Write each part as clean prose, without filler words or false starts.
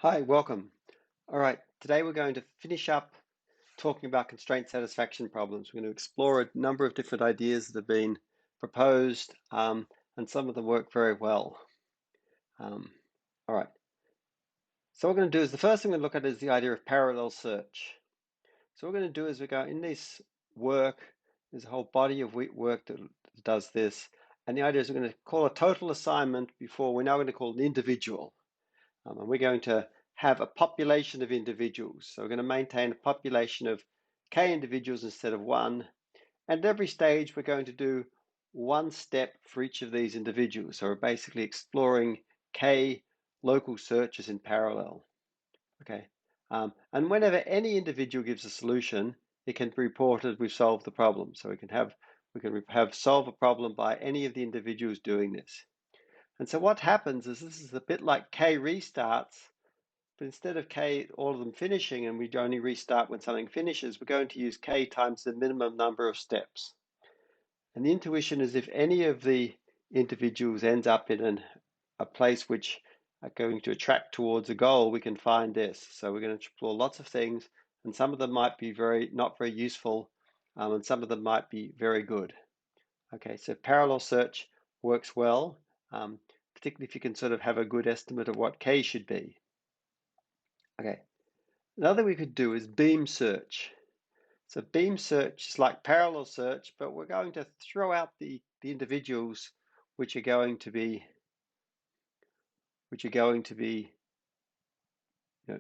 Hi, welcome. All right, today we're going to finish up talking about constraint satisfaction problems. We're going to explore a number of different ideas that have been proposed, and some of them work very well. All right, so what we're going to do is the first thing we're going to look at is the idea of parallel search. So what we're going to do is we go in this work, there's a whole body of work that does this, and the idea is we're going to call a total assignment before we're now going to call an individual. And we're going to have a population of individuals. So we're going to maintain a population of k individuals instead of one. And at every stage, we're going to do one step for each of these individuals. So we're basically exploring k local searches in parallel. Okay. And whenever any individual gives a solution, it can be reported we've solved the problem. So we can have solve a problem by any of the individuals doing this. And so what happens is this is a bit like k restarts, but instead of k, all of them finishing, and we only restart when something finishes, we're going to use k times the minimum number of steps. And the intuition is if any of the individuals ends up in a place which are going to attract towards a goal, we can find this. So we're going to explore lots of things, and some of them might be not very useful, and some of them might be very good. Okay, so parallel search works well, particularly if you can sort of have a good estimate of what k should be. Okay, another we could do is beam search. So beam search is like parallel search, but we're going to throw out the individuals which are going to be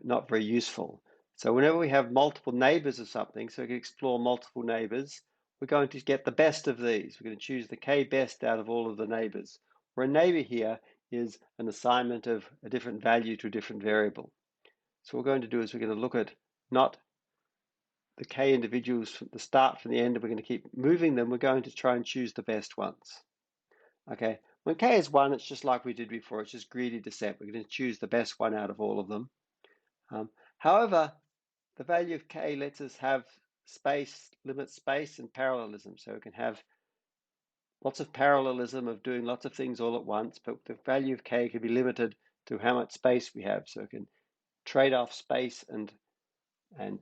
not very useful. So whenever we have multiple neighbors of something, so we can explore multiple neighbors, we're going to get the best of these. We're going to choose the k best out of all of the neighbors. Where a neighbor here is an assignment of a different value to a different variable. So what we're going to do is we're going to look at not the k individuals from the start from the end, and we're going to keep moving them. We're going to try and choose the best ones. Okay, when k is 1, it's just like we did before. It's just greedy descent. We're going to choose the best one out of all of them. However, the value of k lets us have space, limit space, and parallelism. So we can have lots of parallelism of doing lots of things all at once, but the value of k can be limited to how much space we have. So we can trade off space and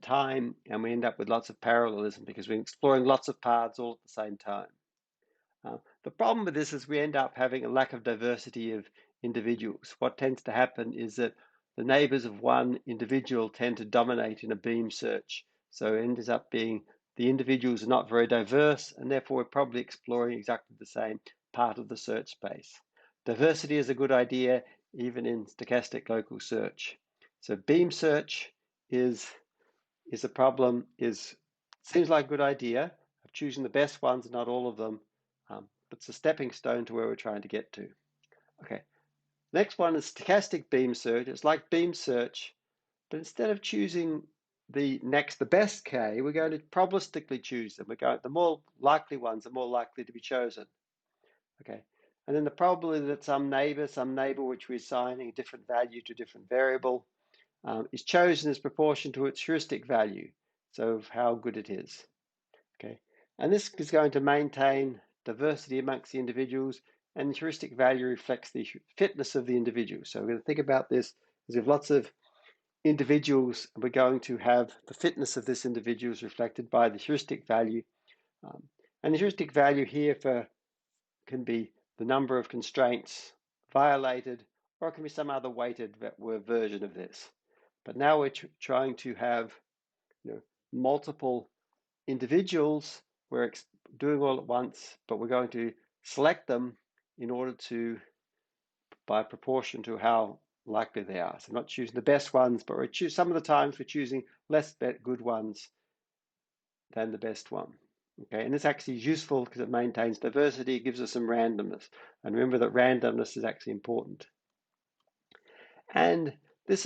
time, and we end up with lots of parallelism because we're exploring lots of paths all at the same time. The problem with this is we end up having a lack of diversity of individuals. What tends to happen is that the neighbors of one individual tend to dominate in a beam search. So it ends up being the individuals are not very diverse, and therefore we're probably exploring exactly the same part of the search space. Diversity is a good idea, even in stochastic local search. So beam search is a problem, seems like a good idea of choosing the best ones, not all of them, but it's a stepping stone to where we're trying to get to. Okay, next one is stochastic beam search. It's like beam search, but instead of choosing the best k, we're going to probabilistically choose them. The more likely ones are more likely to be chosen. Okay, and then the probability that some neighbor which we're assigning a different value to a different variable, is chosen as proportion to its heuristic value, so of how good it is. Okay, and this is going to maintain diversity amongst the individuals, and the heuristic value reflects the fitness of the individual. So we're going to think about this as if lots of individuals, we're going to have the fitness of this individual is reflected by the heuristic value. And the heuristic value here can be the number of constraints violated, or it can be some other weighted version of this. But now we're trying to have multiple individuals. We're doing all at once, but we're going to select them in order to, by proportion to how likely they are. So I'm not choosing the best ones, but some of the times we're choosing less good ones than the best one. Okay, and this actually is useful because it maintains diversity, it gives us some randomness. And remember that randomness is actually important. And this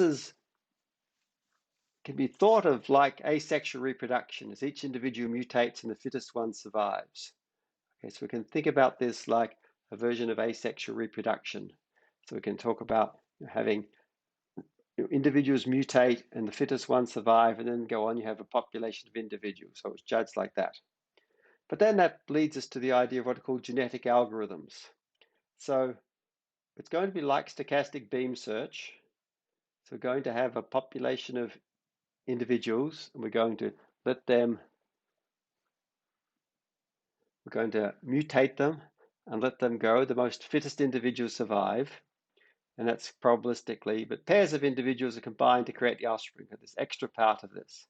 can be thought of like asexual reproduction, as each individual mutates and the fittest one survives. Okay, so we can think about this like a version of asexual reproduction. So we can talk about having individuals mutate and the fittest ones survive, and then go on, you have a population of individuals. So it's judged like that. But then that leads us to the idea of what are called genetic algorithms. So it's going to be like stochastic beam search. So we're going to have a population of individuals, and we're going to mutate them and let them go. The most fittest individuals survive, and that's probabilistically, but pairs of individuals are combined to create the offspring, this extra part of this.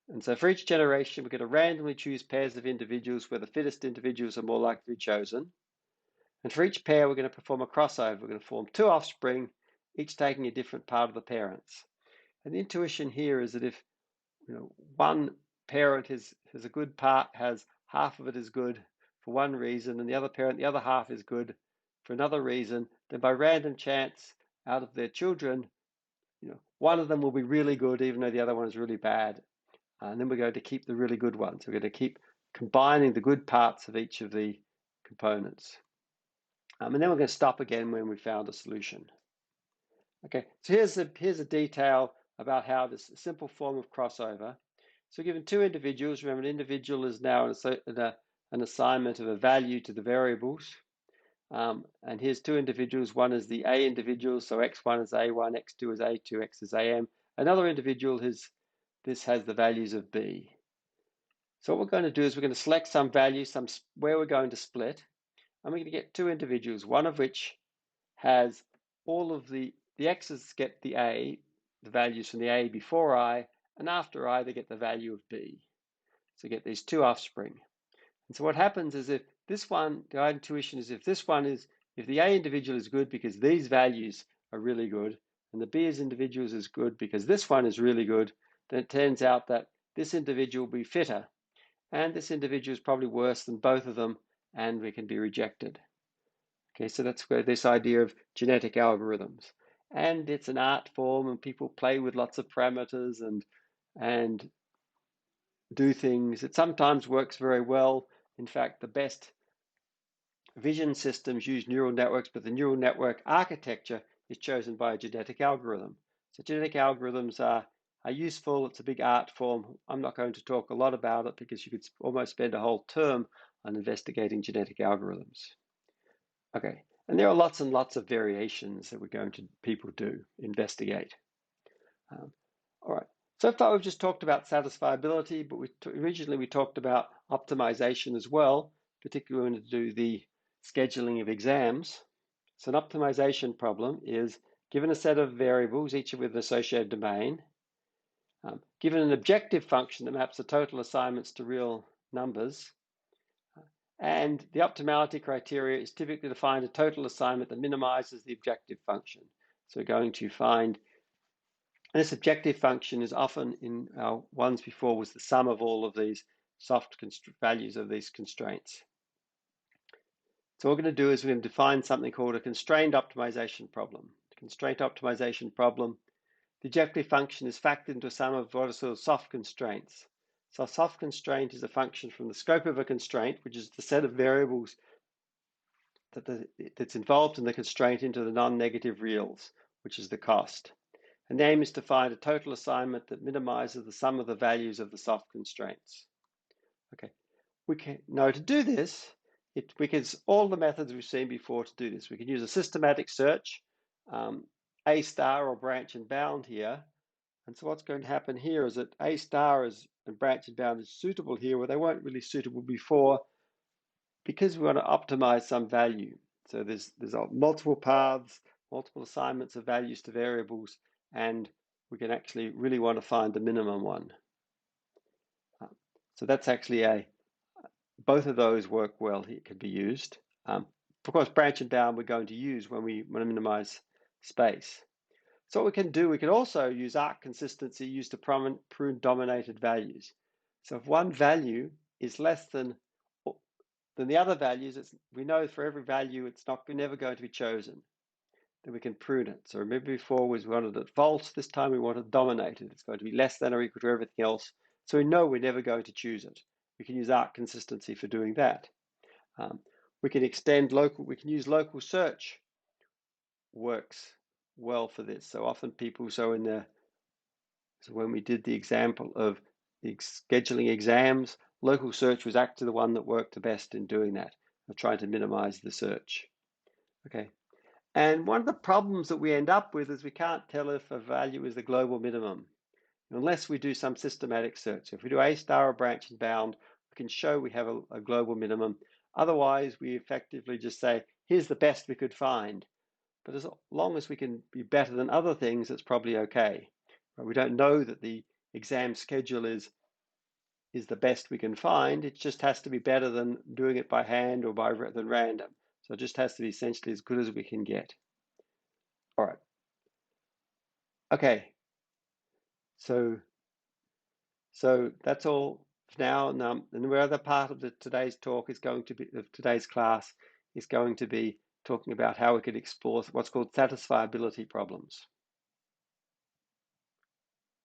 And so for each generation, we're going to randomly choose pairs of individuals where the fittest individuals are more likely to be chosen. And for each pair, we're going to perform a crossover. We're going to form two offspring, each taking a different part of the parents. And the intuition here is that if one parent has a good part, has half of it is good for one reason, and the other parent, the other half is good for another reason, then by random chance, out of their children, one of them will be really good, even though the other one is really bad. And then we're going to keep the really good ones. We're going to keep combining the good parts of each of the components. And then we're going to stop again when we found a solution. Okay, so here's a detail about how this simple form of crossover. So given two individuals, remember an individual is now an assignment of a value to the variables. And here's two individuals. One is the A individual, so x1 is A1, x2 is A2, x is AM. Another individual this has the values of B. So what we're going to do is we're going to select some value, where we're going to split, and we're going to get two individuals, one of which has all of the x's get the values from the A before I, and after I, they get the value of B. So you get these two offspring. And so what happens is if this one, the intuition is if the A individual is good because these values are really good, and the B individuals is good because this one is really good, then it turns out that this individual will be fitter. And this individual is probably worse than both of them, and we can be rejected. Okay, so that's where this idea of genetic algorithms. And it's an art form, and people play with lots of parameters and do things. It sometimes works very well. In fact, the best vision systems use neural networks, but the neural network architecture is chosen by a genetic algorithm. So genetic algorithms are useful. It's a big art form. I'm not going to talk a lot about it because you could almost spend a whole term on investigating genetic algorithms. Okay, and there are lots and lots of variations that people investigate. All right, so far we've just talked about satisfiability, but originally we talked about optimization as well, particularly when we do the scheduling of exams. So an optimization problem is given a set of variables, each with an associated domain, given an objective function that maps the total assignments to real numbers, and the optimality criteria is typically to find a total assignment that minimizes the objective function. So we're going to find, and this objective function is often in our ones before was the sum of all of these soft values of these constraints. So what we're going to do is we're going to define something called a constraint optimization problem. The constraint optimization problem, the objective function is factored into a sum of what are sort of soft constraints. So a soft constraint is a function from the scope of a constraint, which is the set of variables that's involved in the constraint into the non-negative reals, which is the cost. And the aim is to find a total assignment that minimizes the sum of the values of the soft constraints. Okay, now to do this, we can all the methods we've seen before to do this. We can use a systematic search, A star or branch and bound here. And so what's going to happen here is that A star and branch and bound is suitable here where they weren't really suitable before because we want to optimize some value. So there's multiple paths, multiple assignments of values to variables, and we can actually really want to find the minimum one. So that's actually both of those work well. It can be used. Of course, branch and bound we're going to use when we want to minimize space. So what we can do, we can also use arc consistency used to prune dominated values. So if one value is less than the other values, we know for every value it's never going to be chosen. Then we can prune it. So remember before we wanted it false, this time we want it dominated. It's going to be less than or equal to everything else. So we know we're never going to choose it. We can use arc consistency for doing that. We can use local search works well for this. So often so when we did the example of the scheduling exams, local search was actually the one that worked the best in doing that, of trying to minimize the search. Okay, And one of the problems that we end up with is we can't tell if a value is the global minimum unless we do some systematic search. If we do A star or branch and bound, we can show we have a global minimum. Otherwise, we effectively just say, here's the best we could find. But as long as we can be better than other things, it's probably okay. We don't know that the exam schedule is the best we can find. It just has to be better than doing it by hand or than random. So it just has to be essentially as good as we can get. All right. Okay. So that's all for now. And the other part of today's talk is going to be of today's class is going to be talking about how we could explore what's called satisfiability problems.